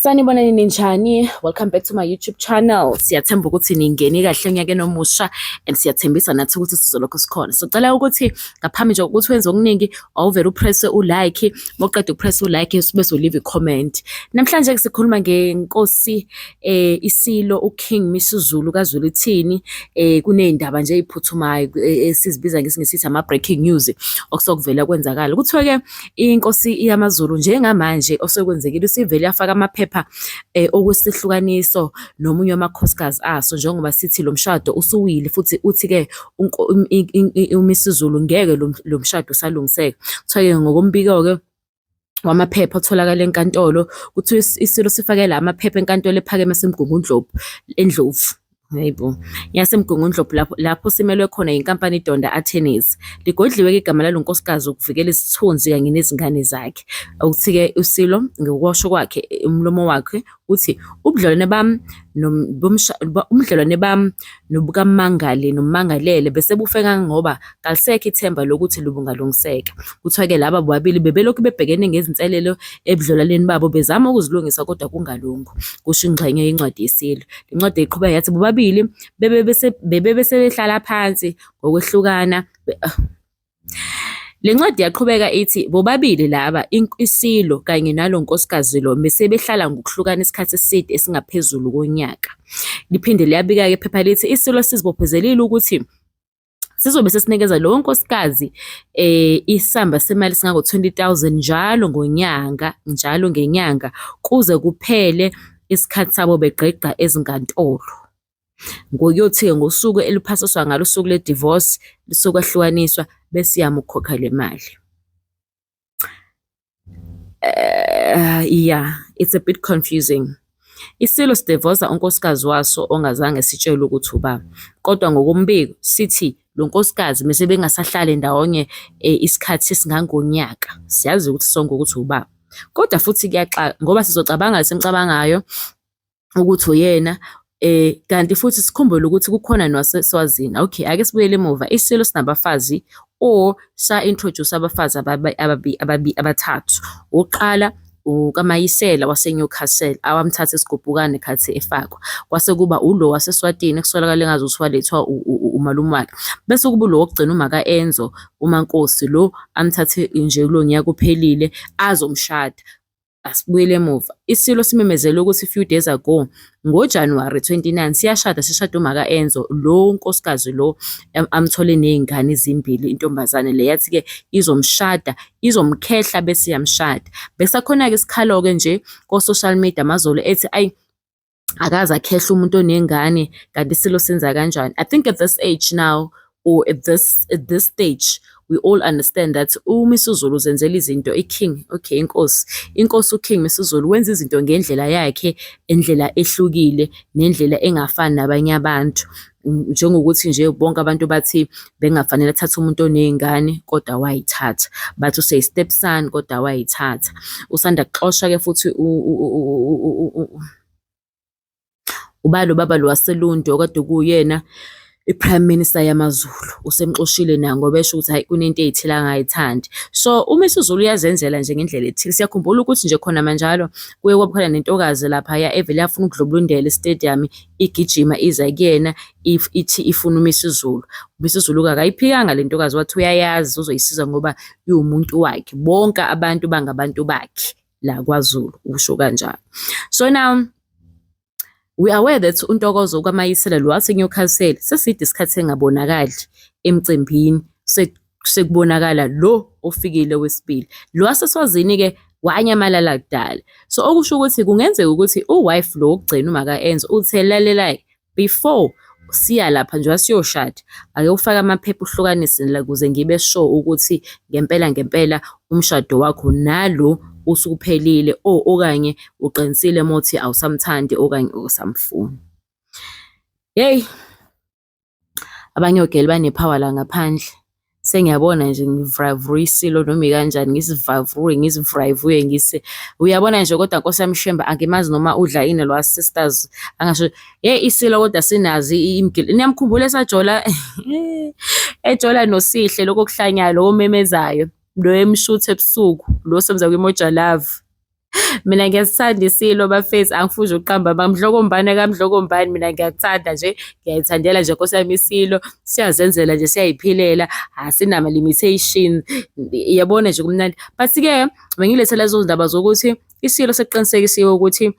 Sanibonani ninjani? Welcome back to my YouTube channel. Siyathemba ukuthi ningene kahle onyakeni omusha and siyathembisa nathi ukuthi sizolokho sikhona. Sicela ukuthi ngaphambi nje ukuthi wenze okuningi awuvele upress u-like, mawuqeda upress u-like bese uleave i-comment. Namhlanje sikhuluma ngenkosi iSilo uKing Misuzulu kaZwelithini. Kuney'ndaba nje ey'phuthumayo esizibiza ngesingisithi ama-breaking news okusokuvela kwenzakala. Kuthiwe-ke inkosi yamaZulu njengamanje osekwenzekile isivele yafaka amaphepha okwesihlukaniso nomunye wamakhosikazi aso, njengoba sithi lo mshado usuwile futhi uthi-ke uMisuzulu ngeke lo mshado usalungiseka. Kuthiwa-ke ngokombiko-ke wamaphepha atholakala enkantolo, kuthiwa iSilo sifake la amaphepha enkantolo ephakeme yaseMgungundlovu eNdlovu. Hayibo, yaseMgungundlovu lapho simelwe khona inkampani iDonda Attorneys. Ligodliwe-ke igama lalo nkosikazi ukuvikela isithunzi kanye nezingane zakhe. Ukuthi-ke uSilo ngokusho kwakhe umlomo wakhe uthi ubudlelwane bami nobukaMangale noMangalele bese bufe kangoba kalisekho ithemba lokuthi lubungalungiseka. Kuthiwa-ke laba bobabili bebelokhu bebhekene ngezinselelo ebudlelwaneni babo bezama ukuzilungisa kodwa kungalungu, kusho ingxenye yencwadi yeSilo. Le ncwadi iqhubeka yathi bobabili bebese behlala phansi ngokwehlukana. Le ncwadi yaqhubeka ithi bobabili laba iSilo kanye nalo nkosikazi lo bese behlala ngokuhlukana isikhathi eside esingaphezulu konyaka. Liphinde liyabika-ke iphepha lithi iSilo sizibophezelile ukuthi sizobe sesinikeza lowo nkosikazi isamba semali esingango-20,000 njalo ngenyanga kuze kuphele isikhathi sabo begqigqa ezinkantolo. Ngokuyothi-ke ngosuku eliphasiswa ngalo usuku le-divorce lisokwahlukaniswa bese yama ukukhokha le mali. Yeah, it's a bit confusing. iSilo sidivosa unkosikazi waso ongazange sitshelwe ukuthi ubani, kodwa ngokombiko sithi lo nkosikazi mese bengasahlali ndawonye isikhathi esingangonyaka. Siyazi ukuthi sonke ukuthi ubaba, kodwa futhi kuyaxaka ngoba sizocabanga semcabangayo ukuthi uyena. Kanti futhi sikhumbule ukuthi kukhona nowaseSwazini. Okay, ake sibuyele emuva. iSilo sinabafazi sa-introduce abafazi abathathu. Oqala uKaMayisela waseNewcastle awamthatha esigubhukane khathi efakwa. Kwase kuba ulo waseSwatini ekusolakala engazuthi walethwa umalume wakhe. Bese kuba lo wokugcina uMaka-Enzo uMankosi lo amthathe nje kulo nyaka uphelile azomshada. Asibuyele emuva. iSilo simemezele ukuthi few days ago ngoJanuwari 29 sishada uMaka-Enzo lo nkosikazi lo amthole nezingane ezimbili. Intombazane le yathi-ke izomshada, izomkhehla bese yamshada. Bese khona-ke isikhalo-ke nje ko-social media amazolo ethi ayi akaze akhehla umuntu onengane, kanti iSilo senza kanjani. I think at this age now, or at this stage, we all understand that uMisuzulu uzenzela izinto iKing, okay, inkosi uKing Misuzulu wenza izinto ngendlela yakhe, indlela ehlukile nendlela engafani nabanye abantu. Njengokuthi nje bonke abantu bathi bengafanele athathe umuntu onezingane kodwa wayithatha, bathi usey-step son kodwa wayithatha. Usanda kuxosha-ke futhi ubalo baba lo waseLundu okade kuyena i-Prime Minister yamaZulu, usemxoshile naye ngoba esho ukuthi hayi kunento ey'thile angayithandi. So uMisuzulu uyazenzela nje ngendlela ethile. Siyakhumbula ukuthi nje khona manjalo kuye kwaba khona nentokazi laphaya evele yafuna ukudlubulundela estadium igijima iza kuyena ithi ifuna uMisuzulu. uMisuzulu akayiphikanga le ntokazi, wathi uyayazi uzoyisiza ngoba iwumuntu wakhe, bonke abantu bangabantu bakhe la kwaZulu, usho kanjalo. So now we are aware that uNtokozo kaMayisela lo waseNewcastle seside isikhathi engabonakali emcimbini, sekubonakala lo ofikile wesibili. Lo waseSwazini-ke wanyamalala kudala. So okusho ukuthi kungenzeka ukuthi uwife lo wokugcina uMaka-Enzo uthe lalela, before siya lapha nje wasiyoshada ake ufake amaphepha uhlukanise la ukuze ngibe sure ukuthi ngempela umshado wakho nalo usuphelile, okanye uqinisile mothi awusamthandi okanye usamfuni. Hey, abanye ogeli banepower la ngaphandle. Sengiyabona nje ngivravura iSilo noma ikanjani, ngisivuye uyabona nje, kodwa Nkosi yami Shemba angimazi noma udla ini lo sisters angasho iSilo kodwa sinazi imgili. Niyamkhumbula esajola ejola noSihle lokuhlanyayo lo memezayo lo emshuthe ebusuku lo semza kwiMoja Love. Mina ngiyasithanda isilo bafethu, angifuni ukuqamba bamdlokombane kamdlokombane, mina ngiyakuthanda nje, ngiyayithandela nje Nkosi yami isilo, siyazenzela nje, siyayiphilela, asinama-limitation, yabona nje kumnandi. But-ke bengilethe lezo ndaba zokuthi isilo sekuqinisekisiwe ukuthi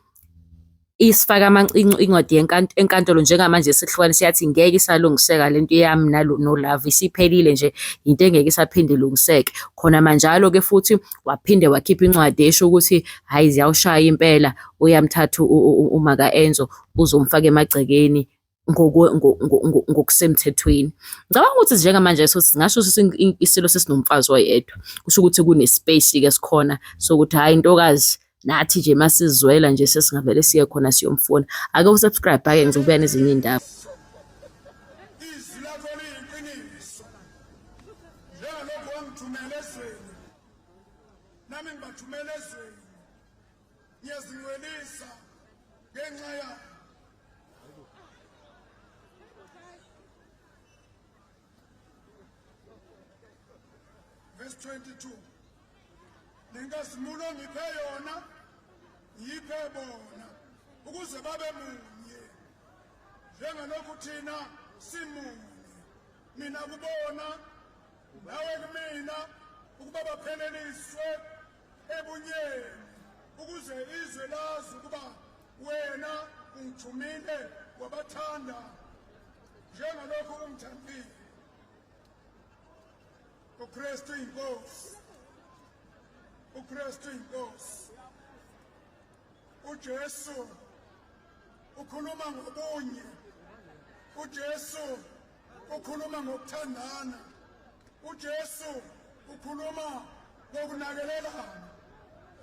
isifaka incwadi enkantolo njengamanje sesihlukane siyathi ngeke isalungiseka lento yami noLove isiphelile nje into engeke isaphinde ilungiseke. Khona manjalo-ke futhi waphinde wakhipha incwadi esho ukuthi hhayi ziyawushaya impela uyamthatha uMaka-Enzo uzomfaka emagcekeni ngokusemthethweni. Ngicabanga ukuthi njengamanje singasho ukuthi isilo sesinomfazi oyedwa. Kusho ukuthi kune-space-ke esikhona sokuthi hhayi ntokazi nathi nje masizwela nje sesingavele siye khona siyomfuna. Ake usubscribe-ke ngizobuya nezinye iy'ndaba. Izwi lakho liyiqiniso. Njengalokhu wangithumela ezweni, nami ngibathumela ezweni. Ngiyazingcwelisa ngenxa yakho. Verse 22. Nenkazimulo ngiphe yona, ngiphe bona, ukuze babe munye. Njengalokhu thina simunye, mina kubona, nawe kumina, ukuba bapheleliswe ebunyeni, ukuze izwe lazi ukuba wena ungithumile wabathanda, njengalokhu ungithandile. uKristu inkosi, uKristu inkosi. uJesu ukhuluma ngobunye, uJesu ukhuluma ngokuthandana, uJesu ukhuluma ngokunakelelana.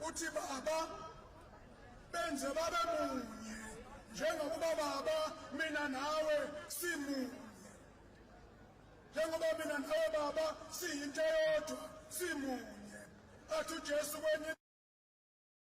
Uthi Baba benze babe munye, njengokuba Baba mina nawe simunye. Njengoba mina nawe Baba siyinto eyodwa simunye. Athi uJesu kwenye